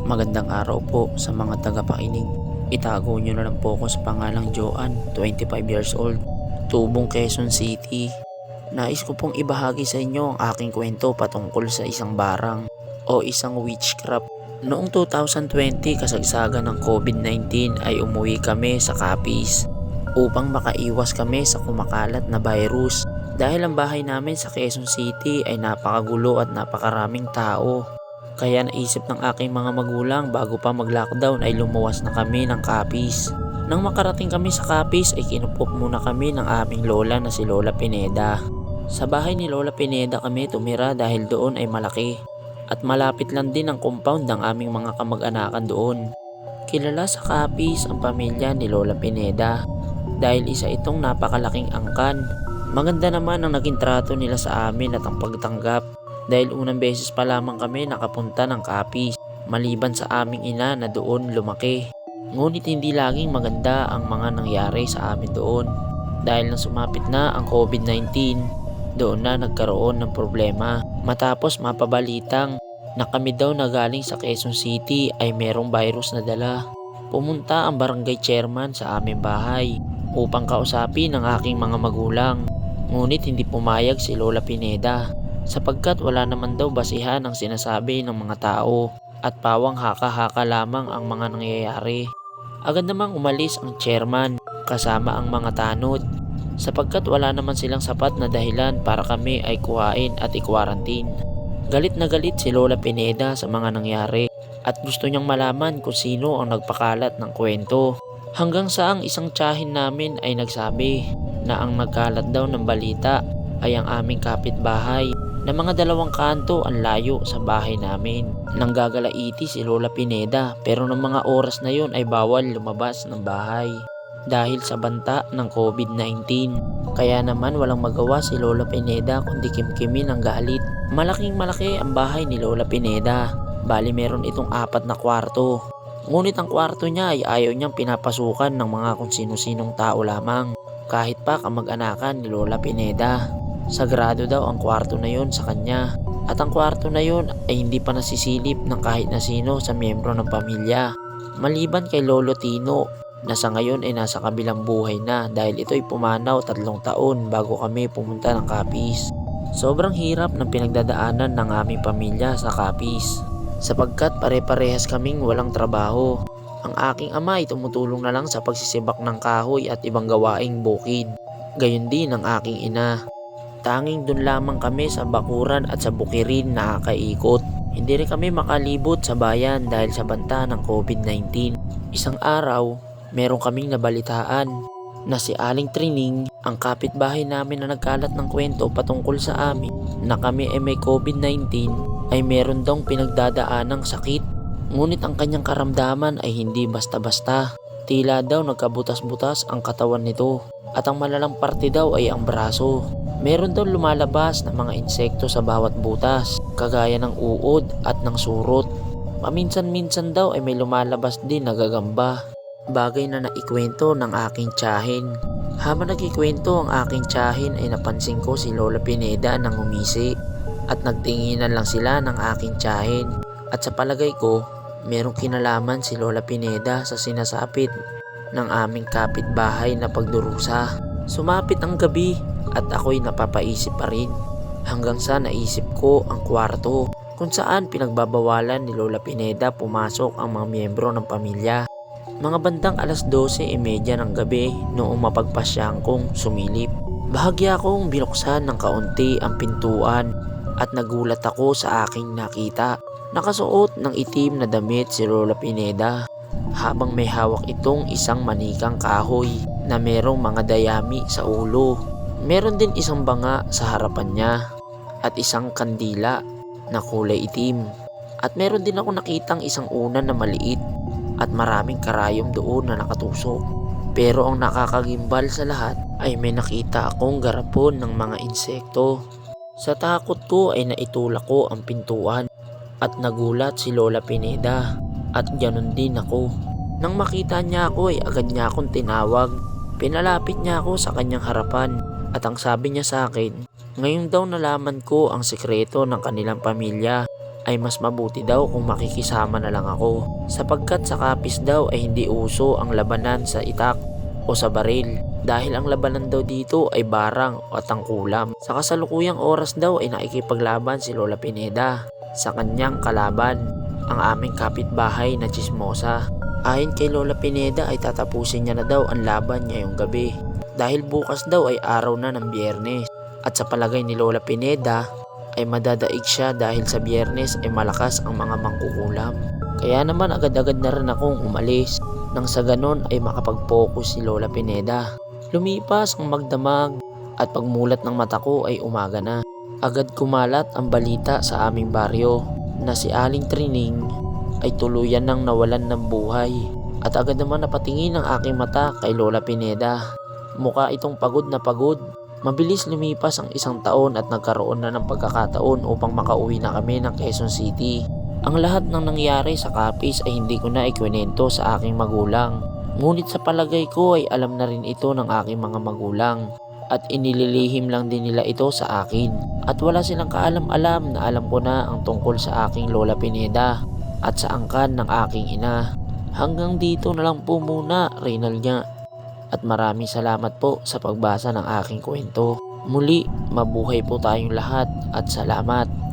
Magandang araw po sa mga tagapakinig. Itago nyo na lang po ako sa pangalang Joan, 25 years old, tubong Quezon City. Nais ko pong ibahagi sa inyo ang aking kwento patungkol sa isang barang o isang witchcraft. Noong 2020 kasagsagan ng COVID-19 ay umuwi kami sa Capiz upang makaiwas kami sa kumakalat na virus dahil ang bahay namin sa Quezon City ay napakagulo at napakaraming tao. Kaya naisip ng aking mga magulang bago pa mag-lockdown ay lumuwas na kami ng Capiz. Nang makarating kami sa Capiz ay kinupop muna kami ng aming lola na si Lola Pineda. Sa bahay ni Lola Pineda kami tumira dahil doon ay malaki at malapit lang din ang compound ng aming mga kamag-anakan doon. Kilala sa Capiz ang pamilya ni Lola Pineda dahil isa itong napakalaking angkan. Maganda naman ang naging trato nila sa amin at ang pagtanggap. Dahil unang beses pa lamang kami nakapunta ng Capiz, maliban sa aming ina na doon lumaki. Ngunit hindi laging maganda ang mga nangyari sa amin doon. Dahil nang sumapit na ang COVID-19, doon na nagkaroon ng problema. Matapos mapabalitang na kami daw na galing sa Quezon City ay merong virus na dala. Pumunta ang barangay chairman sa aming bahay upang kausapin ang aking mga magulang. Ngunit hindi pumayag si Lola Pineda, sapagkat wala naman daw basihan ang sinasabi ng mga tao at pawang haka-haka lamang ang mga nangyayari. Agad namang umalis ang chairman kasama ang mga tanod sapagkat wala naman silang sapat na dahilan para kami ay kuhain at i-quarantine. Galit na galit si Lola Pineda sa mga nangyari at gusto niyang malaman kung sino ang nagpakalat ng kwento. Hanggang sa ang isang tiyahin namin ay nagsabi na ang nagkalat daw ng balita ay ang aming kapitbahay na mga 2 kanto ang layo sa bahay namin. Nanggagalaiti si Lola Pineda pero ng mga oras na yon ay bawal lumabas ng bahay dahil sa banta ng COVID-19. Kaya naman walang magawa si Lola Pineda kundi kimkimin ang galit. Malaking malaki ang bahay ni Lola Pineda. Bali meron itong 4 na kwarto. Ngunit ang kwarto niya ay ayaw niyang pinapasukan ng mga kung sino-sinong tao lamang, kahit pa kamag-anakan ni Lola Pineda. Sagrado daw ang kwarto na yon sa kanya at ang kwarto na yon ay hindi pa nasisilip ng kahit na sino sa miyembro ng pamilya maliban kay Lolo Tino na sa ngayon ay nasa kabilang buhay na dahil ito ay pumanaw 3 taon bago kami pumunta ng Capiz. Sobrang hirap ng pinagdadaanan ng aming pamilya sa Capiz sapagkat pare-parehas kaming walang trabaho. Ang aking ama ay tumutulong na lang sa pagsisibak ng kahoy at ibang gawaing bukid. Gayon din ang aking ina. Tanging dun lamang kami sa bakuran at sa bukirin nakakaikot. Hindi rin kami makalibot sa bayan dahil sa banta ng COVID-19. Isang araw, meron kaming nabalitaan na si Aling Trining, ang kapitbahay namin na nagkalat ng kwento patungkol sa amin na kami ay may COVID-19 ay meron daw pinagdadaanang sakit. Ngunit ang kanyang karamdaman ay hindi basta-basta. Tila daw nagkabutas-butas ang katawan nito at ang malalang parte daw ay ang braso. Meron daw lumalabas na mga insekto sa bawat butas, kagaya ng uod at ng surot. Paminsan-minsan daw ay may lumalabas din na gagamba, bagay na naikwento ng aking tiyahin. Habang nagkikwento ang aking tiyahin ay napansin ko si Lola Pineda nang umisi at nagtinginan lang sila ng aking tiyahin. At sa palagay ko, merong kinalaman si Lola Pineda sa sinasapit ng aming kapitbahay na pagdurusa. Sumapit ang gabi at ako'y napapaisip pa rin hanggang sa naisip ko ang kwarto kung saan pinagbabawalan ni Lola Pineda pumasok ang mga miyembro ng pamilya. Mga bandang 12:30 ng gabi noong mapagpasyang kong sumilip. Bahagya akong binuksan ng kaunti ang pintuan at nagulat ako sa aking nakita. Nakasuot ng itim na damit si Lola Pineda habang may hawak itong isang manikang kahoy na merong mga dayami sa ulo. Meron din isang banga sa harapan niya at isang kandila na kulay itim. At meron din ako nakitang isang unan na maliit at maraming karayom doon na nakatusok. Pero ang nakakagimbal sa lahat ay may nakita akong garapon ng mga insekto. Sa takot ko ay naitulak ko ang pintuan at nagulat si Lola Pineda at ganoon din ako. Nang makita niya ako ay agad niya akong tinawag. Pinalapit niya ako sa kanyang harapan at ang sabi niya sa akin, ngayon daw nalaman ko ang sikreto ng kanilang pamilya ay mas mabuti daw kung makikisama na lang ako. Sapagkat sa Capiz daw ay hindi uso ang labanan sa itak o sa baril. Dahil ang labanan daw dito ay barang at tangkulam. Sa kasalukuyang oras daw ay nakikipaglaban si Lola Pineda sa kanyang kalaban, ang aming kapitbahay na Chismosa. Ayon kay Lola Pineda ay tatapusin niya na daw ang laban ngayong gabi. Dahil bukas daw ay araw na ng Biyernes. At sa palagay ni Lola Pineda ay madadaig siya dahil sa Biyernes ay malakas ang mga mangkukulam. Kaya naman agad-agad na rin akong umalis nang sa ganon ay makapag-focus si Lola Pineda. Lumipas ang magdamag at pagmulat ng mata ko ay umaga na. Agad kumalat ang balita sa aming baryo na si Aling Trining ay tuluyan nang nawalan ng buhay. At agad naman napatingin ang aking mata kay Lola Pineda. Mukha itong pagod na pagod. Mabilis lumipas ang isang taon at nagkaroon na ng pagkakataon upang makauwi na kami ng Quezon City. Ang lahat ng nangyari sa Capiz ay hindi ko na ikwento sa aking magulang. Ngunit sa palagay ko ay alam na rin ito ng aking mga magulang at inililihim lang din nila ito sa akin. At wala silang kaalam-alam na alam ko na ang tungkol sa aking Lola Pineda at sa angkan ng aking ina. Hanggang dito na lang po muna, Reynalnya. At maraming salamat po sa pagbasa ng aking kwento. Muli, mabuhay po tayong lahat at salamat.